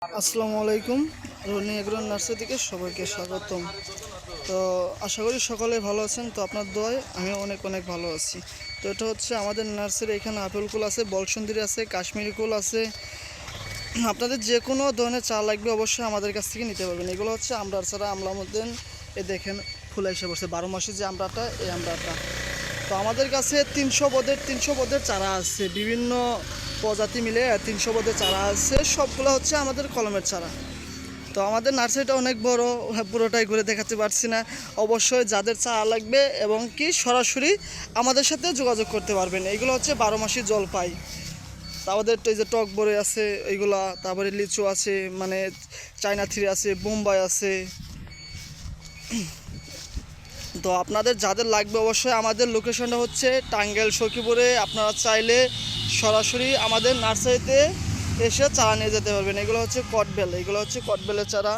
আসসালামু আলাইকুম। Roni agro nursery থেকে সবাইকে স্বাগতম। তো আশা করি সকলে ভালো আছেন। তো আপনার দোয়ায় আমি অনেক অনেক ভালো আছি। তো এটা হচ্ছে আমাদের নার্সারি। এখানে আপেল কুল আছে, বলসুন্দরী আছে, কাশ্মীরি কুল আছে। আপনাদের যে কোনো ধরনের চা লাগবে অবশ্যই আমাদের কাছ থেকে নিতে পারবেন। এগুলো হচ্ছে আমড়ার চারা, আমলা মধ্যে এ দেখেন ফুলে এসে পড়ছে 12 মাসে যে আমড়াটা, এই আমড়াটা। তো আমাদের কাছে 300 পদের চারা আছে, বিভিন্ন প্রজাতি মিলে 300 পদের চারা আছে। সবগুলো হচ্ছে আমাদের কলমের চারা। তো আমাদের নার্সারিটা অনেক বড়, পুরোটাই ঘুরে দেখাতে পারছি না। অবশ্যই যাদের চারা লাগবে এবং কি সরাসরি আমাদের সাথে যোগাযোগ করতে পারবেন। এইগুলো হচ্ছে 12 মাসি জলপাই। আমাদের তো এই যে টক বড়ই আছে এইগুলা, তারপরে লিচু আছে, মানে চায়না থ্রি আছে, বোম্বাই আছে। তো আপনাদের যাদের লাগবে অবশ্যই আমাদের লোকেশনটা হচ্ছে টাঙ্গাইল সখীপুরে। আপনারা চাইলে সরাসরি আমাদের নার্সারিতে এসে চারা নিয়ে যেতে পারবেন। এগুলো হচ্ছে কটবেল, এগুলো হচ্ছে কটবেলের চারা।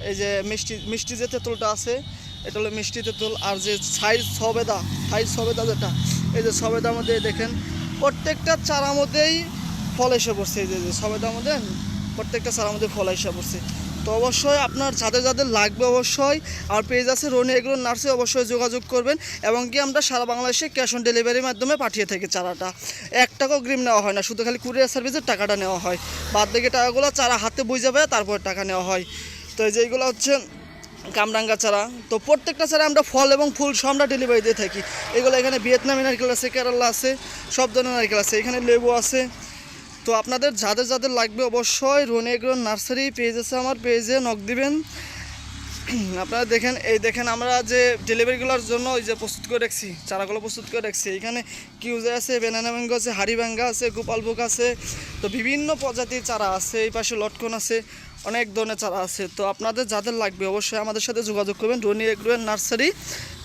এই যে মিষ্টি মিষ্টি যে তেঁতুলটা আছে এটা হলো মিষ্টি তেঁতুল। আর যে সাইজ সবেদা যেটা, এই যে সবেদার মধ্যে দেখেন প্রত্যেকটা চারার মধ্যেই ফল এসে পড়ছে। এই যে সবেদার মধ্যে প্রত্যেকটা চারার মধ্যে ফল এসে পড়ছে। তো অবশ্যই আপনার যাদের যাদের লাগবে অবশ্যই আর পেজ আছে রনি এগ্রো নার্সারি, অবশ্যই যোগাযোগ করবেন। এবং কি আমরা সারা বাংলাদেশে ক্যাশ অন ডেলিভারির মাধ্যমে পাঠিয়ে থাকি চারাটা। 1 টাকাও গ্রিম নেওয়া হয় না, শুধু খালি কুরিয়ার সার্ভিসের টাকাটা নেওয়া হয়। বাদ বাকি টাকাগুলো চারা হাতে বুঝে যাবে, তারপর টাকা নেওয়া হয়। তো এই যে এইগুলো হচ্ছে কামরাঙ্গা চারা। তো প্রত্যেকটা চারা আমরা ফল এবং ফুল সব আমরা ডেলিভারি দিয়ে থাকি। এগুলো এখানে ভিয়েতনামি নারকেল আছে, কেরালা আছে, সব ধরনের নারকেল আছে, এখানে লেবু আছে। তো আপনাদের যাদের যাদের লাগবে অবশ্যই রনি এগ্রো নার্সারি পেজ আছে, আমার পেজে নক দিবেন। আপনারা দেখেন, এই দেখেন আমরা যে ডেলিভারিগুলোর জন্য ওই যে প্রস্তুত করে রাখছি, চারাগুলো প্রস্তুত করে রাখছি। এখানে কিউজে আছে, বেনানা ম্যাঙ্গো আছে, হাড়িভাঙ্গা আছে, গোপালভোগ আছে। তো বিভিন্ন প্রজাতির চারা আছে, এই পাশে লটকন আছে, অনেক ধরনের চারা আছে। তো আপনাদের যাদের লাগবে অবশ্যই আমাদের সাথে যোগাযোগ করবেন রনি এগ্রো নার্সারি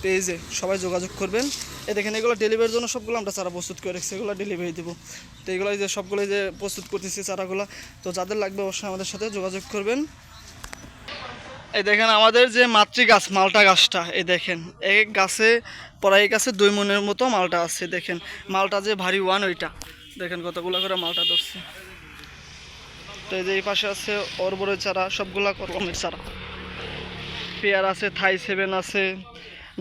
পেজে, সবাই যোগাযোগ করবেন। এই দেখেন এগুলো ডেলিভারির জন্য সবগুলো আমরা চারা প্রস্তুত করে রাখছি, এগুলো ডেলিভারি দেবো। তো এগুলো যে সবগুলো যে প্রস্তুত করতেছি চারাগুলো, তো যাদের লাগবে অবশ্যই আমাদের সাথে যোগাযোগ করবেন। এই দেখেন আমাদের যে মাতৃ গাছ মালটা গাছটা, এই দেখেন এক গাছে পড়াই গাছে 2 মনের মতো মালটা আছে। দেখেন মালটা যে ভারী ওয়ান, ওইটা দেখেন কতগুলো করে মালটা ধরছে। তো এই যে এই পাশে আছে অরবরের চারা, সবগুলা কলমের চারা। পেয়ার আছে, থাই 7 আছে,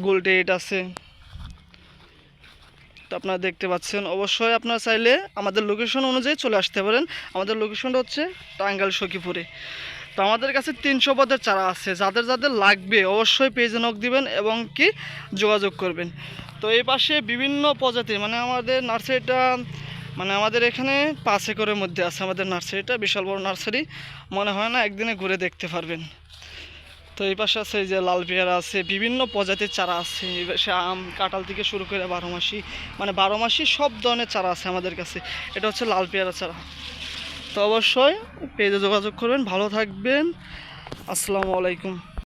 গোল্ড 8 আছে। তো আপনারা দেখতে পাচ্ছেন। অবশ্যই আপনারা চাইলে আমাদের লোকেশন অনুযায়ী চলে আসতে পারেন। আমাদের লোকেশনটা হচ্ছে টাঙ্গাইল সখীপুরে। তো আমাদের কাছে 300 পদের চারা আছে, যাদের যাদের লাগবে অবশ্যই পেজে নক দিবেন এবং কি যোগাযোগ করবেন। তো এই পাশে বিভিন্ন প্রজাতির, মানে আমাদের নার্সারিটা, মানে আমাদের এখানে 5 একরের মধ্যে আছে আমাদের নার্সারিটা, বিশাল বড় নার্সারি। মনে হয় না, একদিনে ঘুরে দেখতে পারবেন। তো এই পাশে আছে এই যে লাল পেয়ারা আছে, বিভিন্ন প্রজাতির চারা আছে। এই পাশে আম, কাঁঠাল থেকে শুরু করে 12 মাসি, মানে 12 মাসি সব ধরনের চারা আছে আমাদের কাছে। এটা হচ্ছে লাল পেয়ারা চারা। তো অবশ্যই পেজে যোগাযোগ করবেন। ভালো থাকবেন। আসসালামু আলাইকুম।